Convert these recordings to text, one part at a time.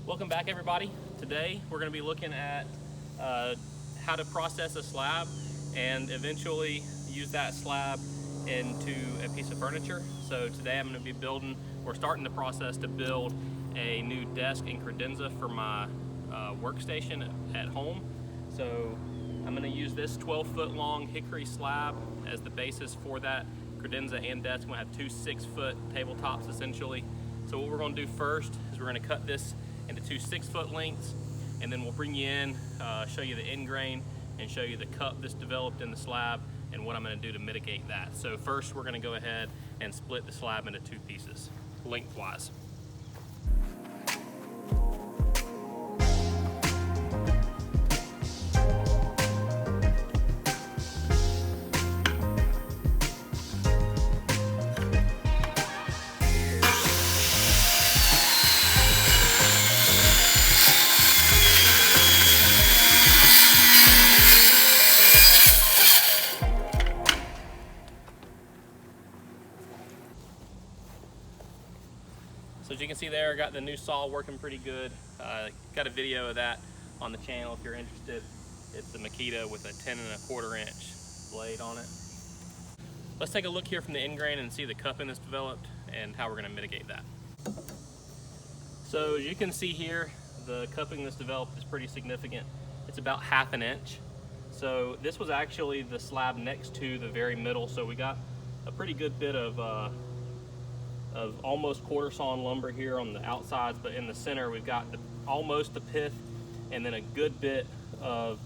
Welcome back, everybody. Today we're going to be looking at how to process a slab and eventually use that slab into a piece of furniture. So today I'm going to be starting the process to build a new desk and credenza for my workstation at home. So I'm going to use this 12-foot long hickory slab as the basis for that credenza and desk. I'm going to have two 6-foot tabletops essentially. So what we're going to do first is we're going to cut this into two 6-foot lengths, and then we'll bring you in, show you the end grain, and show you the cup that's developed in the slab and what I'm going to do to mitigate that. So first we're going to go ahead and split the slab into two pieces, lengthwise. So as you can see there, I got the new saw working pretty good. Got a video of that on the channel if you're interested. It's the Makita with a 10¼ inch blade on it. Let's take a look here from the end grain and see the cupping that's developed and how we're going to mitigate that. So as you can see here, the cupping that's developed is pretty significant. It's about 1/2 inch. So this was actually the slab next to the very middle, so we got a pretty good bit of almost quarter sawn lumber here on the outsides, but in the center we've got almost the pith and then a good bit of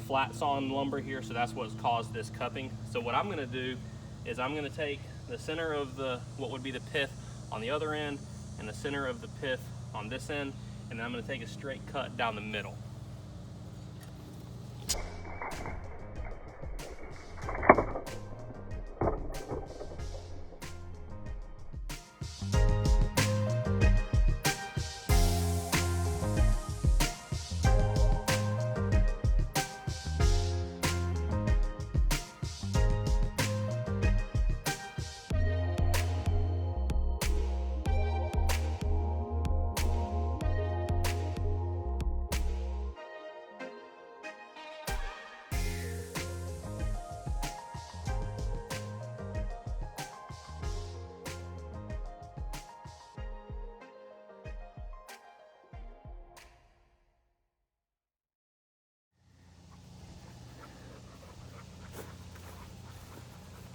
flat sawn lumber here, so that's what's caused this cupping. So what I'm going to do is I'm going to take the center of what would be the pith on the other end and the center of the pith on this end, and then I'm going to take a straight cut down the middle.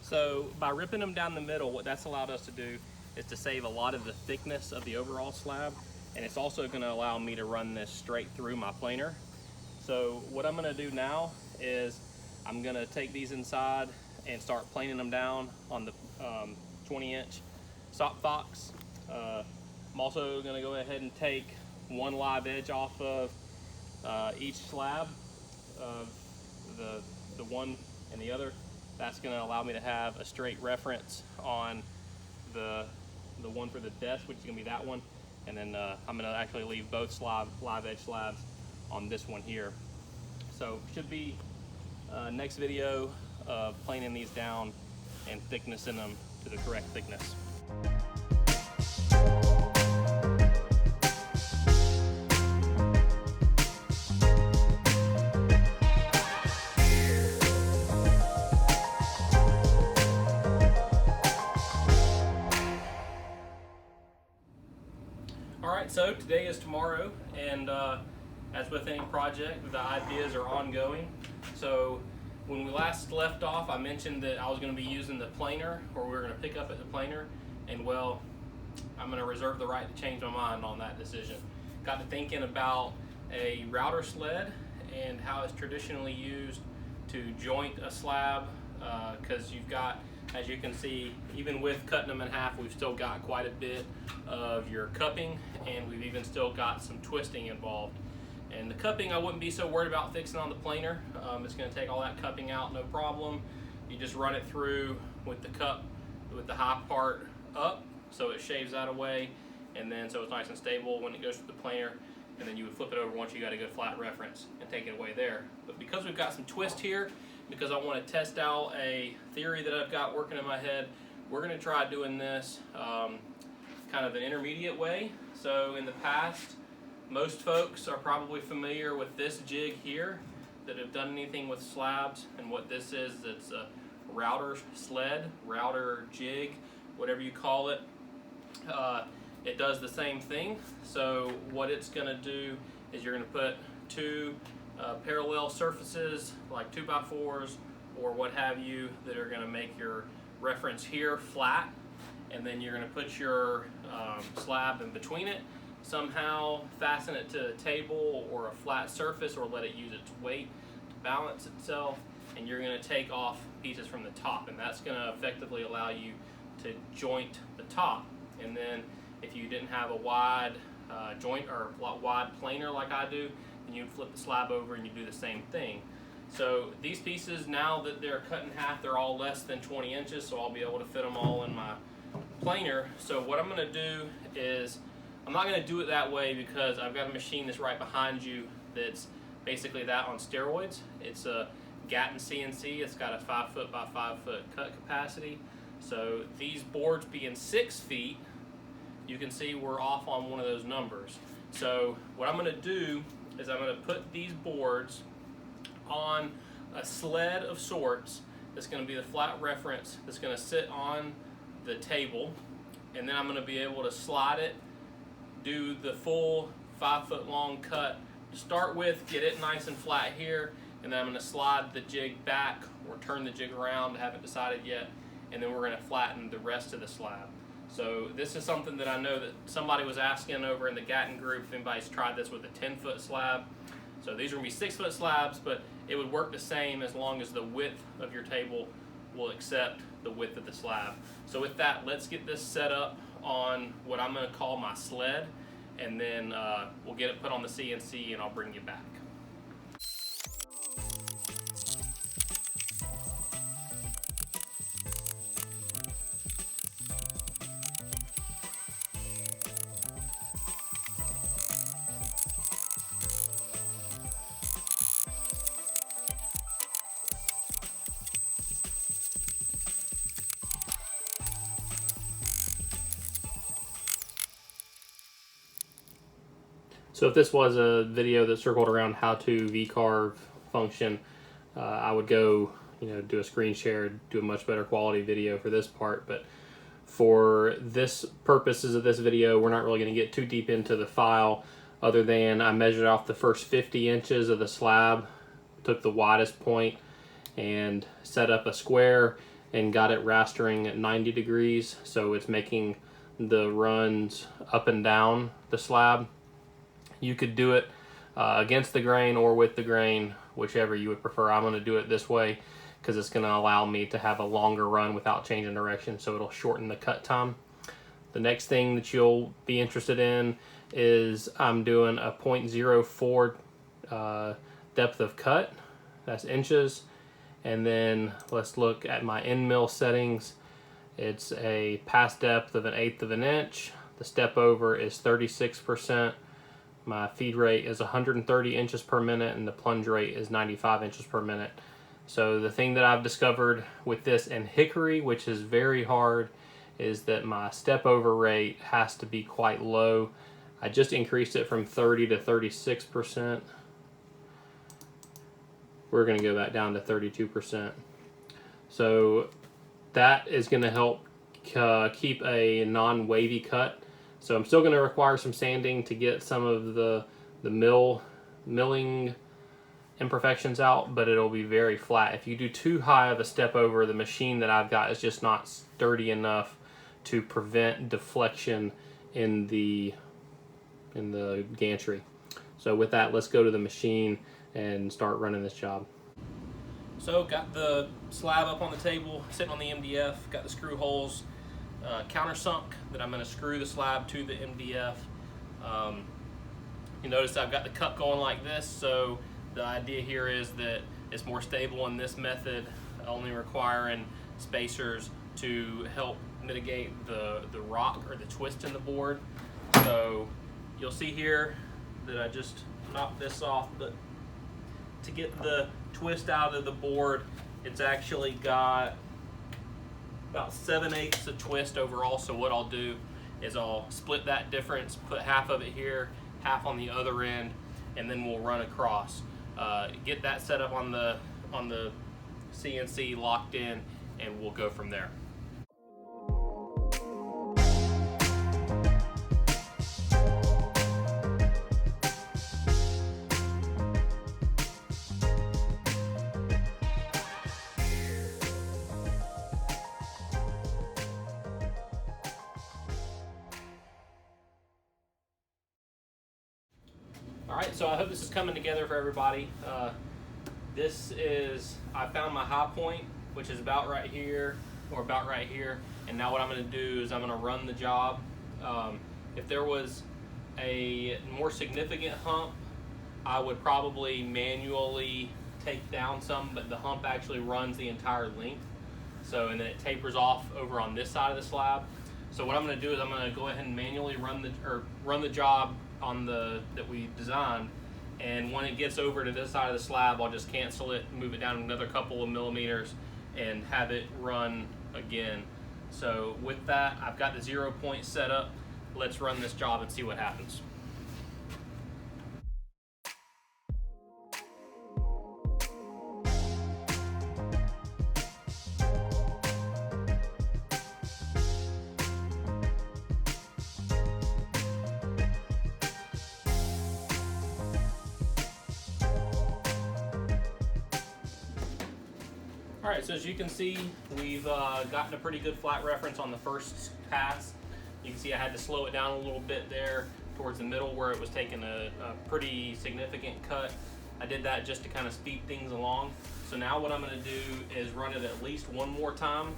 So by ripping them down the middle, what that's allowed us to do is to save a lot of the thickness of the overall slab, and it's also going to allow me to run this straight through my planer. So what I'm going to do now is I'm going to take these inside and start planing them down on the 20-inch sock box. I'm also going to go ahead and take one live edge off of each slab, the one and the other. That's going to allow me to have a straight reference on the one for the desk, which is going to be that one, and then I'm going to actually leave both live edge slabs on this one here. So should be next video of planing these down and thicknessing them to the correct thickness. Alright, so today is tomorrow, and as with any project, the ideas are ongoing. So when we last left off, I mentioned that I was going to be using the planer, or we were going to pick up at the planer, and well, I'm going to reserve the right to change my mind on that decision. Got to thinking about a router sled and how it's traditionally used to joint a slab, because you've got, as you can see, even with cutting them in half, we've still got quite a bit of your cupping, and we've even still got some twisting involved. And the cupping, I wouldn't be so worried about fixing on the planer. It's going to take all that cupping out, no problem. You just run it through with the cup, with the high part up, so it shaves that away, and then so it's nice and stable when it goes through the planer, and then you would flip it over once you got a good flat reference and take it away there. But because we've got some twist here, because I want to test out a theory that I've got working in my head, we're going to try doing this kind of an intermediate way. So in the past, Most folks are probably familiar with this jig here that have done anything with slabs, and what this is, it's a router sled, router jig, whatever you call it. It does the same thing. So what it's going to do is you're going to put two parallel surfaces like 2x4s or what have you that are going to make your reference here flat, and then you're going to put your slab in between it, somehow fasten it to a table or a flat surface, or let it use its weight to balance itself, and you're going to take off pieces from the top, and that's going to effectively allow you to joint the top. And then if you didn't have a wide joint or wide planer like I do, then you'd flip the slab over and you do the same thing. So these pieces, now that they're cut in half, they're all less than 20 inches, so I'll be able to fit them all in my planer. So what I'm going to do is, I'm not going to do it that way because I've got a machine that's right behind you that's basically that on steroids. It's a Gatton CNC. It's got a 5 foot by 5 foot cut capacity. So these boards being 6 feet, you can see we're off on one of those numbers. So what I'm going to do is I'm going to put these boards on a sled of sorts that's going to be the flat reference that's going to sit on the table, and then I'm going to be able to slide it, do the full 5 foot long cut to start with, get it nice and flat here, and then I'm going to slide the jig back or turn the jig around, I haven't decided yet, and then we're going to flatten the rest of the slab. So this is something that I know that somebody was asking over in the Gatton group if anybody's tried this with a 10-foot slab. So these are going to be 6-foot slabs, but it would work the same as long as the width of your table will accept the width of the slab. So with that, let's get this set up on what I'm going to call my sled, and then we'll get it put on the CNC and I'll bring you back. So if this was a video that circled around how to V-carve function, I would go, do a screen share, do a much better quality video for this part. But for this purposes of this video, we're not really going to get too deep into the file, other than I measured off the first 50 inches of the slab, took the widest point, and set up a square and got it rastering at 90 degrees. So it's making the runs up and down the slab. You could do it against the grain or with the grain, whichever you would prefer. I'm going to do it this way because it's going to allow me to have a longer run without changing direction, so it'll shorten the cut time. The next thing that you'll be interested in is I'm doing a 0.04 depth of cut. That's inches. And then let's look at my end mill settings. It's a pass depth of 1/8 of an inch. The step over is 36%. My feed rate is 130 inches per minute, and the plunge rate is 95 inches per minute. So the thing that I've discovered with this and hickory, which is very hard, is that my step over rate has to be quite low. I just increased it from 30 to 36%. We're going to go back down to 32%. So that is going to help keep a non-wavy cut. So I'm still going to require some sanding to get some of the milling imperfections out, but it'll be very flat. If you do too high of a step over, the machine that I've got is just not sturdy enough to prevent deflection in the gantry. So with that, let's go to the machine and start running this job. So got the slab up on the table, sitting on the MDF, got the screw holes countersunk that I'm going to screw the slab to the MDF. You notice I've got the cup going like this, so the idea here is that it's more stable in this method, only requiring spacers to help mitigate the rock or the twist in the board. So you'll see here that I just knocked this off, but to get the twist out of the board, it's actually got about 7/8 of twist overall. So what I'll do is I'll split that difference, put half of it here half on the other end, and then we'll run across. Get that set up on the CNC locked in, and we'll go from there. All right, so I hope this is coming together for everybody. I found my high point, which is about right here, or about right here. And now what I'm gonna do is I'm gonna run the job. If there was a more significant hump, I would probably manually take down some, but the hump actually runs the entire length. So, and then it tapers off over on this side of the slab. So what I'm gonna do is I'm gonna go ahead and manually run the job on that we designed, and when it gets over to this side of the slab, I'll just cancel it, move it down another couple of millimeters, and have it run again. So with that, I've got the 0 point set up. Let's run this job and see what happens. All right, so as you can see, we've gotten a pretty good flat reference on the first pass. You can see I had to slow it down a little bit there towards the middle where it was taking a pretty significant cut. I did that just to kind of speed things along. So now what I'm gonna do is run it at least one more time.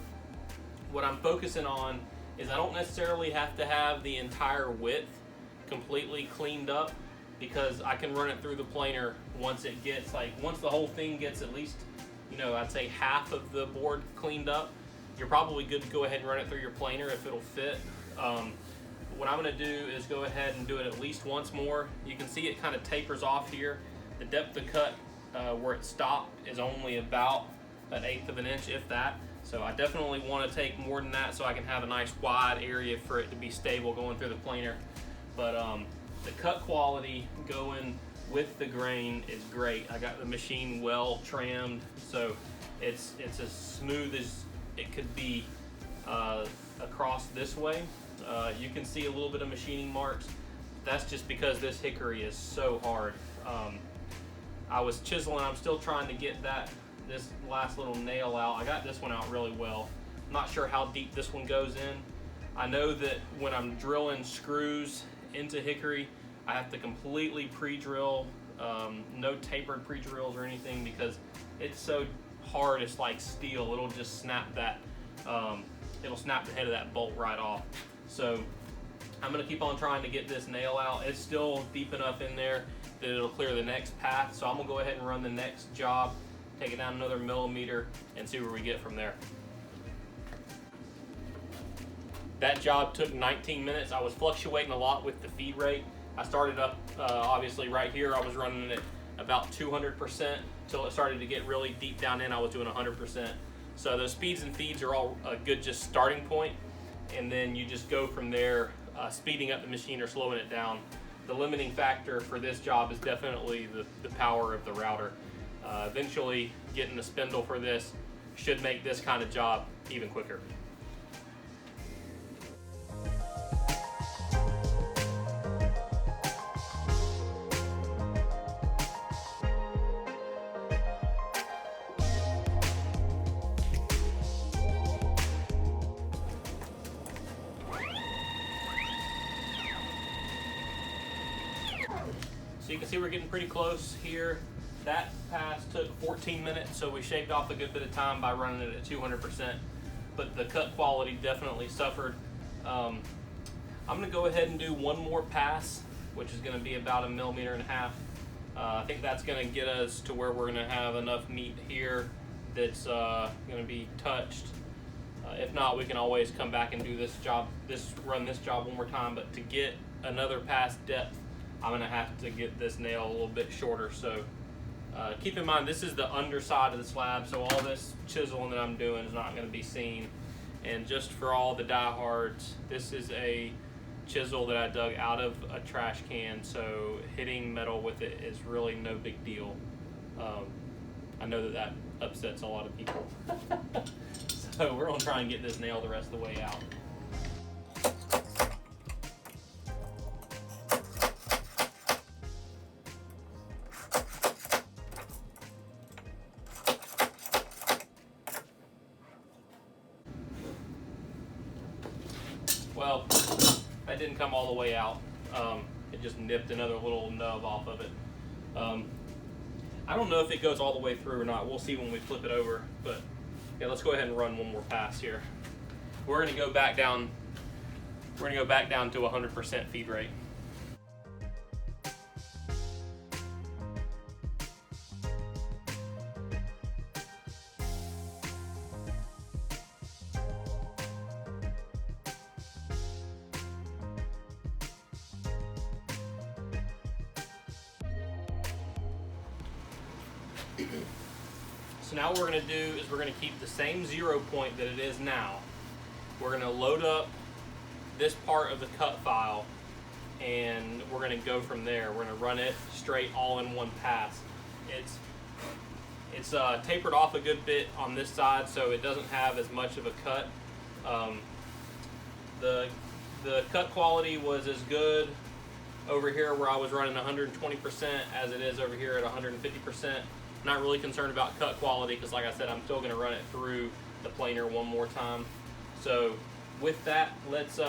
What I'm focusing on is I don't necessarily have to have the entire width completely cleaned up, because I can run it through the planer once it gets, once the whole thing gets at least, I'd say half of the board cleaned up. You're probably good to go ahead and run it through your planer if it'll fit. What I'm gonna do is go ahead and do it at least once more. You can see it kind of tapers off here. The depth of cut where it stopped is only about 1/8 of an inch, if that. So I definitely want to take more than that so I can have a nice wide area for it to be stable going through the planer. But the cut quality going with the grain is great. I got the machine well trimmed, so it's as smooth as it could be across this way. You can see a little bit of machining marks. That's just because this hickory is so hard. I was chiseling, I'm still trying to get this last little nail out. I got this one out really well. I'm not sure how deep this one goes in. I know that when I'm drilling screws into hickory, I have to completely pre-drill, no tapered pre-drills or anything, because it's so hard. It's like steel. It'll just snap that, it'll snap the head of that bolt right off. So I'm gonna keep on trying to get this nail out. It's still deep enough in there that it'll clear the next path. So I'm gonna go ahead and run the next job, take it down another millimeter, and see where we get from there. That job took 19 minutes. I was fluctuating a lot with the feed rate. I started up, obviously right here, I was running it about 200% until it started to get really deep down in, I was doing 100%. So those speeds and feeds are all a good just starting point, and then you just go from there, speeding up the machine or slowing it down. The limiting factor for this job is definitely the power of the router. Eventually getting the spindle for this should make this kind of job even quicker. So you can see we're getting pretty close here. That pass took 14 minutes, so we shaved off a good bit of time by running it at 200%, but the cut quality definitely suffered. I'm gonna go ahead and do one more pass, which is gonna be about 1.5 millimeters. I think that's gonna get us to where we're gonna have enough meat here that's gonna be touched. If not, we can always come back and do run this job one more time, but to get another pass depth, I'm gonna have to get this nail a little bit shorter. So keep in mind, this is the underside of the slab, so all this chiseling that I'm doing is not gonna be seen. And just for all the diehards, this is a chisel that I dug out of a trash can, so hitting metal with it is really no big deal. I know that that upsets a lot of people. So we're gonna try and get this nailed the rest of the way out. Well, that didn't come all the way out. It just nipped another little nub off of it. I don't know if it goes all the way through or not. We'll see when we flip it over. But yeah, let's go ahead and run one more pass here. We're gonna go back down. We're gonna go back down to 100% feed rate. So now what we're going to do is we're going to keep the same 0 point that it is now. We're going to load up this part of the cut file and we're going to go from there. We're going to run it straight all in one pass. It's tapered off a good bit on this side, so it doesn't have as much of a cut. The cut quality was as good over here where I was running 120% as it is over here at 150%. Not really concerned about cut quality because, like I said, I'm still going to run it through the planer one more time. So with that, let's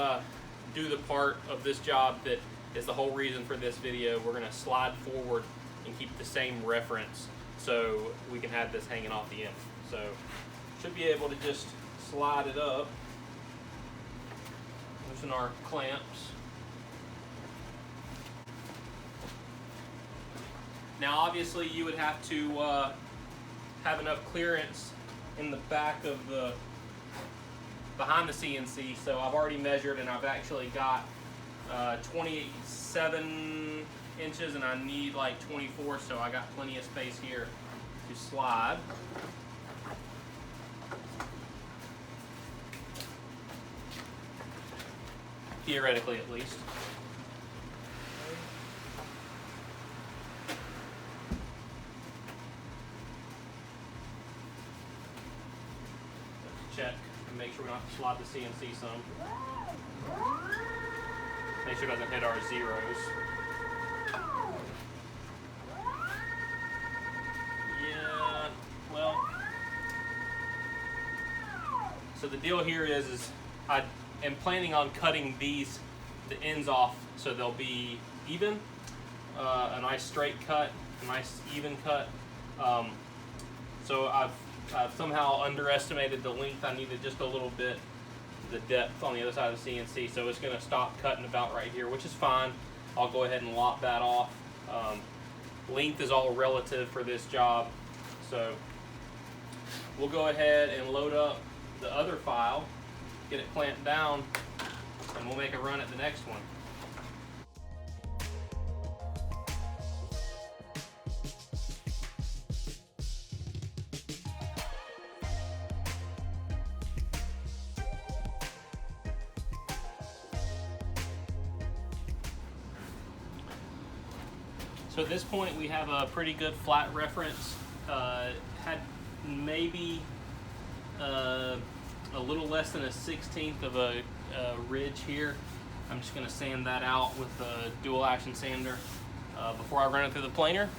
do the part of this job that is the whole reason for this video. We're going to slide forward and keep the same reference so we can have this hanging off the end. So should be able to just slide it up, loosen our clamps. Now obviously you would have to have enough clearance in the back of the, behind the CNC, so I've already measured and I've actually got 27 inches and I need like 24, so I got plenty of space here to slide. Theoretically at least. Check and make sure we don't have to slide the CNC some. Make sure it doesn't hit our zeros. Yeah, well, so the deal here is I am planning on cutting the ends off so they'll be even, a nice straight cut, a nice even cut. So I've somehow underestimated the length. I needed just a little bit, the depth on the other side of the CNC, so it's going to stop cutting about right here, which is fine. I'll go ahead and lop that off. Length is all relative for this job, so we'll go ahead and load up the other file, get it clamped down, and we'll make a run at the next one. So at this point we have a pretty good flat reference. Had maybe a little less than a 1/16 of a ridge here. I'm just going to sand that out with a dual action sander before I run it through the planer.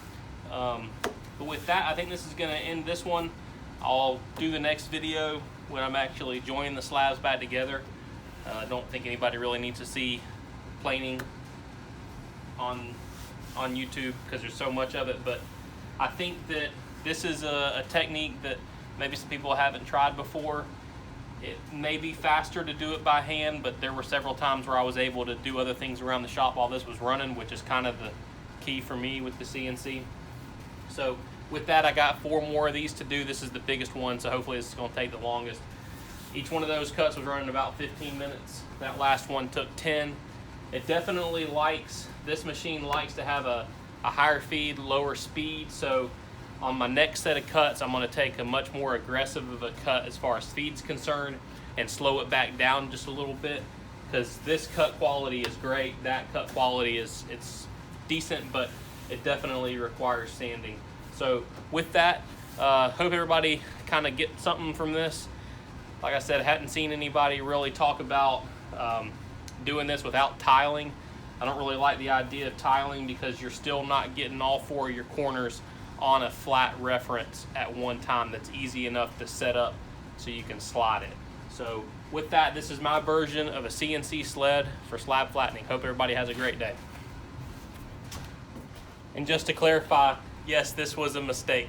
But with that, I think this is going to end this one. I'll do the next video when I'm actually joining the slabs back together. I don't think anybody really needs to see planing on YouTube because there's so much of it, but I think that this is a technique that maybe some people haven't tried before. It may be faster to do it by hand, but there were several times where I was able to do other things around the shop while this was running, which is kind of the key for me with the CNC. So with that, I got 4 more of these to do. This is the biggest one, so hopefully this is going to take the longest. Each one of those cuts was running about 15 minutes. That last one took 10. It definitely likes, this machine likes to have a higher feed, lower speed, so on my next set of cuts, I'm going to take a much more aggressive of a cut as far as feed's concerned and slow it back down just a little bit because this cut quality is great. That cut quality it's decent, but it definitely requires sanding. So with that, hope everybody kind of get something from this. Like I said, I hadn't seen anybody really talk about doing this without tiling. I don't really like the idea of tiling because you're still not getting all 4 of your corners on a flat reference at one time that's easy enough to set up so you can slide it. So with that, this is my version of a CNC sled for slab flattening. Hope everybody has a great day. And just to clarify, yes, this was a mistake.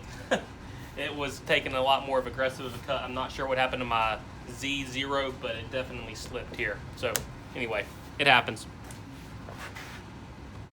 It was taking a lot more of aggressive of a cut. I'm not sure what happened to my Z0, but it definitely slipped here. So anyway, it happens.